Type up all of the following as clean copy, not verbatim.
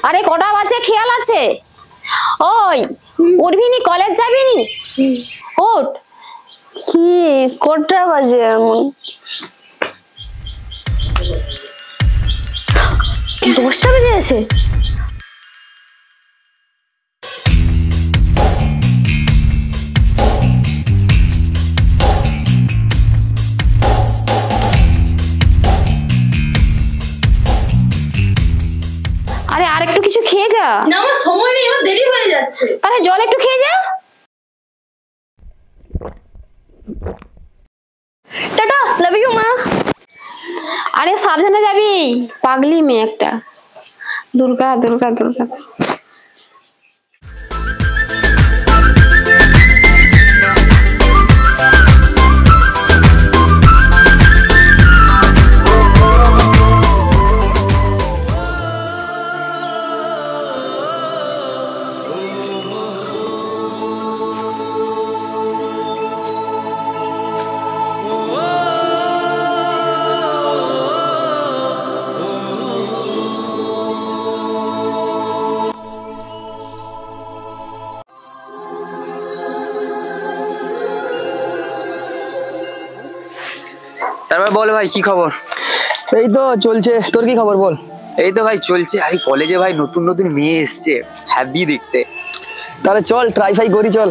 আরে কটা বাজে খেয়াল আছে? ওই উঠবিনি, কলেজ যাবিনি? ওঠ। কি কটা বাজে এমন? 10টা বেজে গেছে। আরে আর একটু কিছু খেয়ে যা। না আমার সময় নেই, আমার দেরি হয়ে যাচ্ছে। আরে জল একটু খেয়ে যা। টাটা, লাভ ইউ মা। আরে সাবধানে যাবি, পাগলি মেয়ে একটা। দুর্গা দুর্গা দুর্গা। তারপর বল ভাই কি খবর? এই তো চলছে, তোর কি খবর বল? এই তো ভাই চলছে। আরে কলেজে ভাই নতুন নতুন মেয়ে এসছে, হ্যাপি দেখতে। তাহলে চল ট্রাই ফাই করি, চল।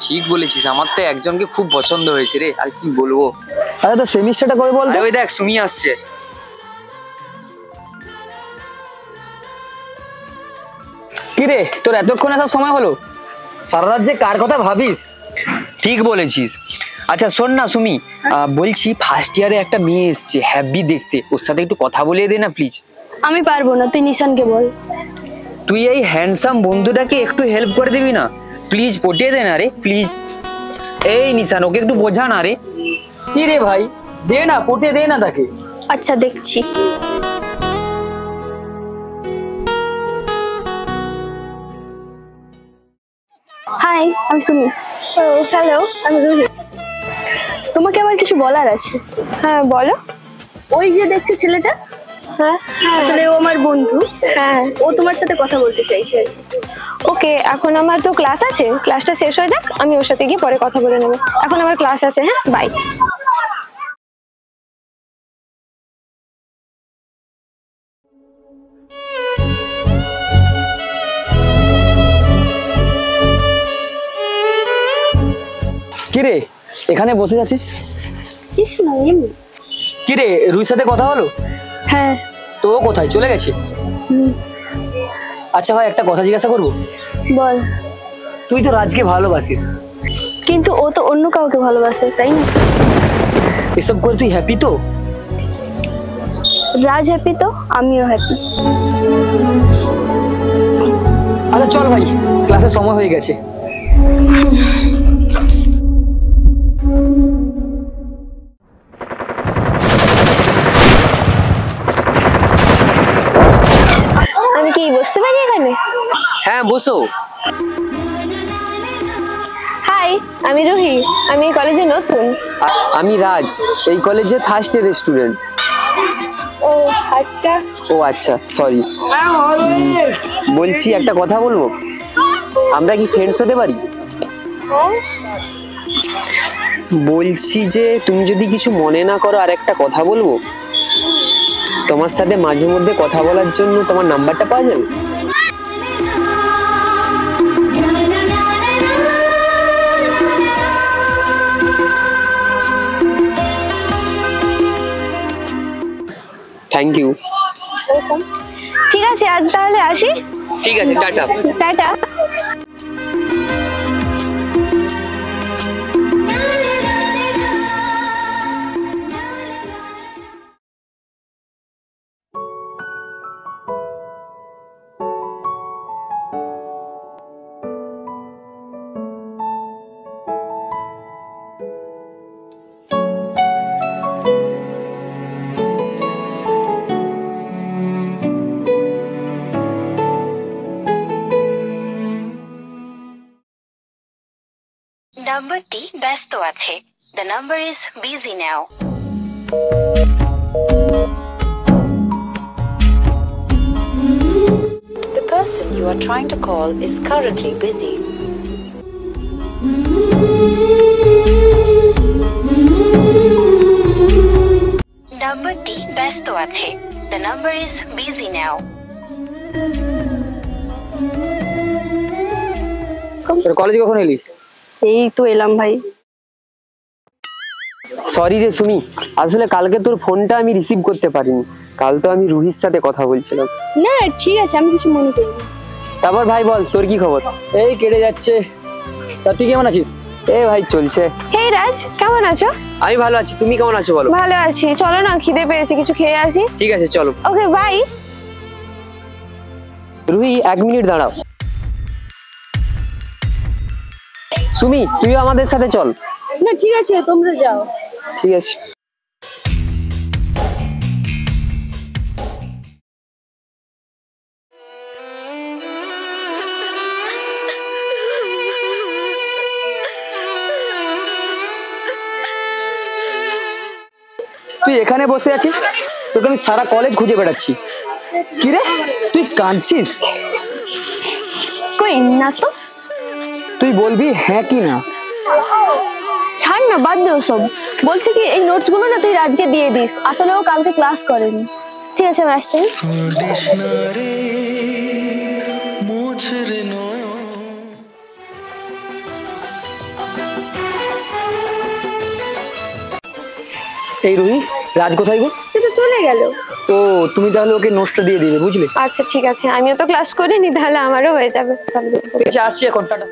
ঠিক বলেছিস, আমার তো একজনকে খুব পছন্দ হয়েছে রে, আর কি বলবো। আরে তো সেমিস্টারটা কবে বল? ওই দেখ সুমি আসছে। কি রে তোর এতক্ষণ আসার সময় হলো? সারা রাত যে কার কথা ভাবিস। ঠিক বলেছিস। আচ্ছা শোন না সুমি, বলছি ফার্স্ট ইয়ারে একটা মেয়ে এসছে হ্যাপি দেখতে, ওর সাথে একটু কথা বলিয়ে দে না প্লিজ। আমি পারবো না, তুই নিশানকে বল। তুই এই হ্যান্ডসাম বন্ধুটাকে একটু হেল্প করে দিবি না প্লিজ, পটিয়ে দে না রে প্লিজ। এই নিশান ওকে একটু বোঝা না রে। কি রে ভাই, দে না, পটিয়ে দে না তাকে। আচ্ছা দেখছি। হাই, আমি সুমি। ও হ্যালো, আমি রুহি। তোমাকে আমার কিছু বলার আছে। হ্যাঁ বলো। ওই যে দেখছো ছেলেটা, হ্যাঁ আসলে ও আমার বন্ধু। হ্যাঁ ও তোমার সাথে কথা বলতে চাইছে। ওকে, এখন আমার তো ক্লাস আছে, ক্লাসটা শেষ হয়ে যাক, আমি ওর সাথে গিয়ে পরে কথা বলে নেবো। এখন আমার ক্লাস আছে, হ্যাঁ বাই। কি রে এখানে বসে আছিস? কিছু না এমনি। কি রে রুহির সাথে কথা হলো? হ্যাঁ। তো ও কোথায় চলে গেছে? আচ্ছা ভাই একটা কথা জিজ্ঞাসা করবো? বল। তুই তো রাজকে ভালোবাসিস, কিন্তু ও তো অন্য কাউকে ভালোবাসে, তাই না? এসব করে তুই হ্যাপি তো? রাজ হ্যাপি তো আমিও হ্যাপি। আচ্ছা চল ভাই, ক্লাসের সময় হয়ে গেছে। আমি কি বসতে পারি এখানে? হ্যাঁ বসো। হাই, আমি রুহি, আমি এই কলেজে নতুন। আমি রাজ, এই কলেজের ফার্স্ট ইয়ার স্টুডেন্ট। ও আচ্ছা। ও আচ্ছা সরি। বলছি একটা কথা বলবো, আমরা কি ফ্রেন্ডস হতে পারি? বলছি যে তুমি যদি কিছু মনে না করো আর একটা কথা বলবো। তোমার সাথে মাঝে মধ্যে কথা বলার জন্য তোমার নাম্বারটা পাওয়া যাবে? Thank you. ঠিক আছে আজ তাহলে আসি। ঠিক আছে, টাটা। টাটা। নাম্বারটি ব্যস্ত আছে। The number is busy now. The are trying to call is currently busy. নাম্বারটি ব্যস্ত আছে। The number is busy now. কলেজে কখন এলি? এই তো এলাম ভাই। সরি রে সুমি, আসলে কালকে তোর ফোনটা আমি রিসিভ করতে পারিনি। কাল তো আমি রুহির সাথে কথা বলছিলাম। না ঠিক আছে, আমি কিছু মনে করিনি। তারপর ভাই বল, তোর কি খবর? এই কেটে যাচ্ছে। তা তুই কেমন আছিস? এই ভাই চলছে। হেই রাজ, কেমন আছো? আমি ভালো আছি, তুমি কেমন আছো বলো? ভালো আছি, চলো না খিদে পেয়েছে, কিছু খেয়ে আসি। ঠিক আছে চলো। Okay bye. রুহি 1 মিনিট দাঁড়াও। সুমি তুইও আমাদের সাথে চল। না ঠিক আছে, তোমরা যাও। ঠিক আছে। তুই এখানে বসে আছিস, তোকে আমি সারা কলেজ খুঁজে বেড়াচ্ছি। কি রে, তুই কাঁদছিস? কই না তো। তুই বলবি হ্যাঁ কি না? ছাড় না, বাদ দে ওসব। বলছি কি, এই নোটস গুলো না তুই রাজকে দিয়ে দিস, আসলে ও কালকে ক্লাস করেনি। ঠিক আছে, আমি আসছি। এই রুহি, রাজ কোথায় গো? সেটা চলে গেল। ও তুমি তাহলে ওকে নোটসটা দিয়ে দিবে, বুঝলে? আচ্ছা ঠিক আছে, আমিও তো ক্লাস করিনি, তাহলে আমারও হয়ে যাবে। ঠিক আছে, আসছি এখন, টাটা।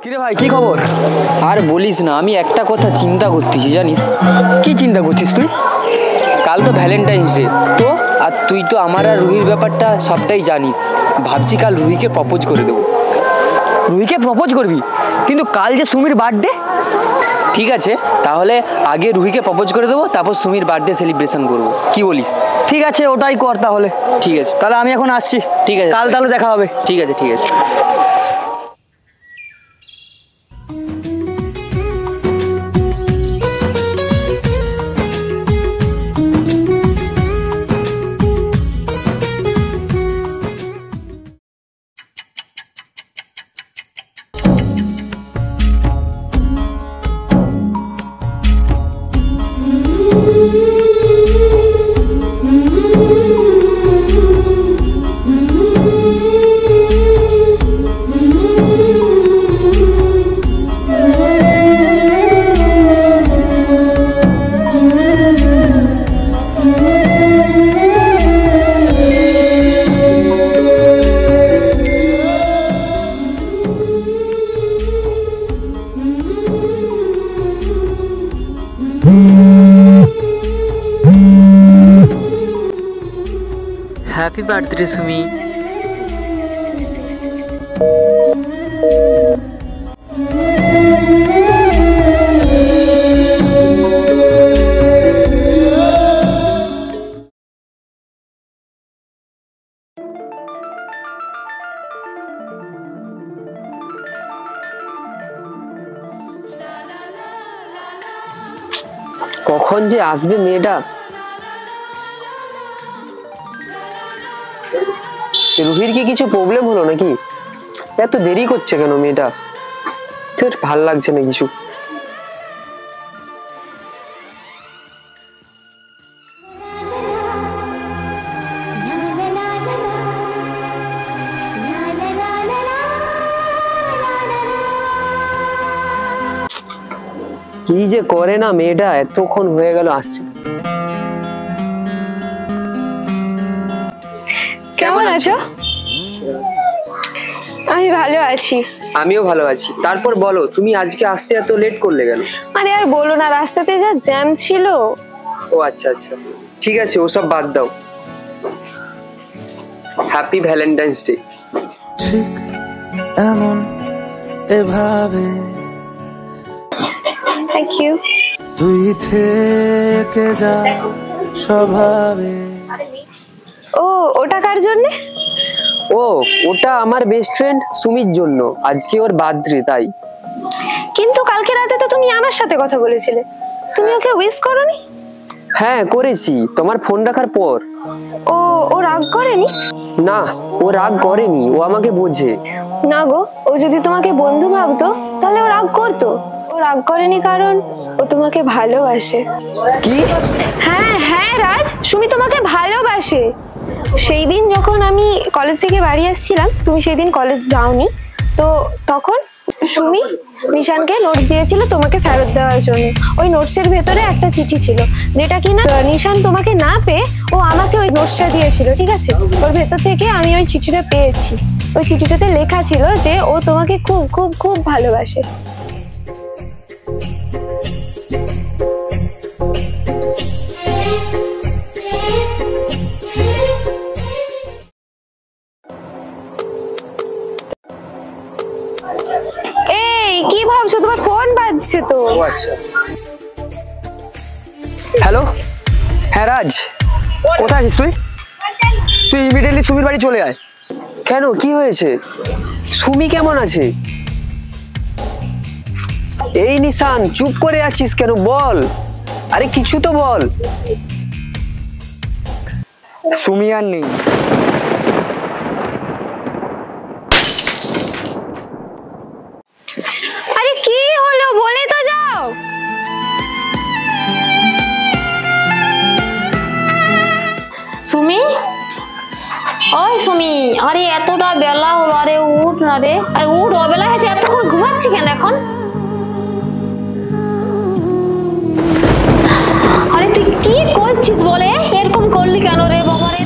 কিরে ভাই, কি খবর? আর বলিস না, আমি একটা কথা চিন্তা করতেছি জানিস। কি চিন্তা করছিস তুই? কাল তো ভ্যালেন্টাইন্স ডে তো, আর তুই তো আমার আর রুহির ব্যাপারটা সবটাই জানিস। ভাবছি কাল রুহিকে প্রপোজ করে দেবো। রুহিকে প্রপোজ করবি? কিন্তু কাল যে সুমির বার্থডে। ঠিক আছে, তাহলে আগে রুহিকে প্রপোজ করে দেবো, তারপর সুমির বার্থডে সেলিব্রেশন করবো। কি বলিস? ঠিক আছে, ওটাই কর তাহলে। ঠিক আছে, তাহলে আমি এখন আসছি। ঠিক আছে, কাল তাহলে দেখা হবে। ঠিক আছে ঠিক আছে। Happy birthday Sumi. কখন যে আসবে মেয়েটা? রুহির কি কিছু প্রবলেম হলো নাকি? এত দেরি করছে কেন মেয়েটা? তোর ভাল লাগছে না কিছু। কি যে করে না মেয়েটা, এতক্ষণ হয়ে গেল আসছে। কেমন আছো? আমি ভালো আছি। আমিও ভালো আছি। তারপর বলো, তুমি আজকে আসতে এত লেট করলে কেন? আরে আর বলো না, রাস্তাতে যা জ্যাম ছিল। ও আচ্ছা আচ্ছা, ঠিক আছে, ওসব বাদ দাও। Happy Valentine's day. ঠিক এমন এভাবে থ্যাংক ইউ। তুই থেকে যা স্বভাবে। ও, ওটা কার জন্য? ও, ওটা আমার বেস্ট ফ্রেন্ড সুমির জন্য। আজকে ওর বার্থডে তাই। কিন্তু কালকে রাতে তো তুমি আমার সাথে কথা বলেছিলে, তুমি ওকে উইশ করোনি? হ্যাঁ করেছি, তোমার ফোন রাখার পর। ও ও রাগ করেনি? না, ও রাগ করেনি, ও আমাকে বোঝে। না গো, ও যদি তোমাকে বন্ধু ভাবতো তাহলে ও রাগ করতো। ও রাগ করেনি কারণ ও তোমাকে ভালোবাসে। কি? হ্যাঁ হ্যাঁ রাজ, সুমি তোমাকে ভালোবাসে। সেই দিন যখন আমি কলেজ থেকে বাড়ি আসছিলাম, তুমি সেই দিন কলেজ যাওনি, তো তখন সুমি নিশানকে নোটস দিয়েছিল তোমাকে ফেরত দেওয়ার জন্য। ওই নোটসের ভেতরে একটা চিঠি ছিল, যেটা কিনা নিশান তোমাকে না পেয়ে ও আমাকে ওই নোটসটা দিয়েছিল, ঠিক আছে? ওর ভেতর থেকে আমি ওই চিঠিটা পেয়েছি। ওই চিঠিটাতে লেখা ছিল যে ও তোমাকে খুব খুব খুব ভালোবাসে। এই কি ভাবছো, তোমার ফোন বাজছে তো। ও আচ্ছা। হ্যালো, হ্যাঁ রাজ, কোথায় আছিস তুই? তুই ইমিডিয়েটলি সুমির বাড়ি চলে আয়। কেন, কি হয়েছে? সুমি কেমন আছে? এই নিশান, চুপ করে আছিস কেন, বল। আরে কিছু তো বল। সুমি আর নেই। আরে কি হলো, বলে তো যাও। সুমি, ওই সুমি, আরে এতটা বেলা হলো, আরে উঠ না রে, আরে উঠ, অবেলা হয়েছে, এতক্ষণ ঘুমাচ্ছি কেন এখন? আরে তুই কি করছিস বলে, এরকম করলি কেন রে বাবা রে?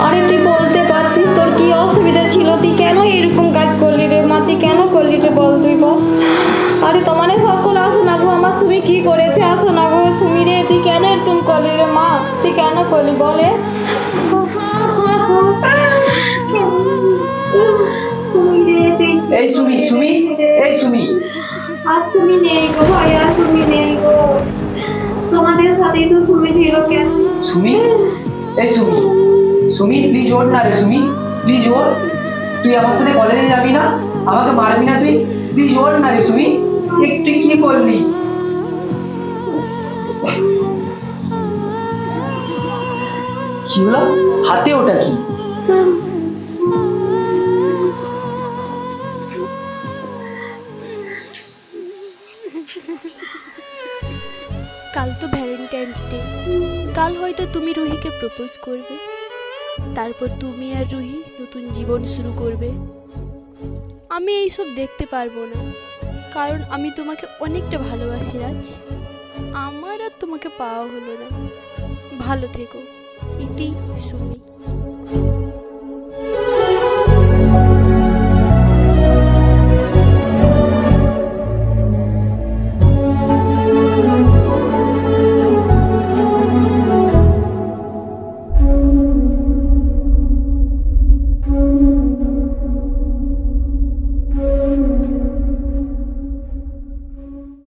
আরে তুই বলতে পারছিস তোর কি অসুবিধা ছিল, তুই কেন এরকম কাজ করলি রে মা, তুই কেন করলি রে বল, তুই বল। আরে তোমার সকল আসো না গো, আমার সুমি কি করেছে, আসো না গো সুমি রে, তুই কেন এরকম করলি রে মা, তুই কেন করলি বলে? এই সুমি, সুমি, এই সুমি। আর সুমি নেই গো ভাই, আর সুমি নেই গো, তোমাদের সাথেই তো সুমি ছিল কেন? সুমি, এই সুমি, সুমি প্লিজ ওঠ না রে সুমি, প্লিজ ওঠ। তুই আমার সাথে কলেজে যাবি না, আমাকে মারবি না তুই, প্লিজ ওঠ না রে সুমি। তুই কি করলি? কি হলো হাতে, ওটা কি? কাল তো ভ্যালেন্টাইন্স ডে, কাল হয়তো তুমি রুহিকে প্রপোজ করবে, তারপর তুমি আর রুহি নতুন জীবন শুরু করবে। আমি এইসব দেখতে পারবো না, কারণ আমি তোমাকে অনেকটা ভালোবাসি রাজ। আমার আর তোমাকে পাওয়া হলো না। ভালো থেকো, ইতি সুমি।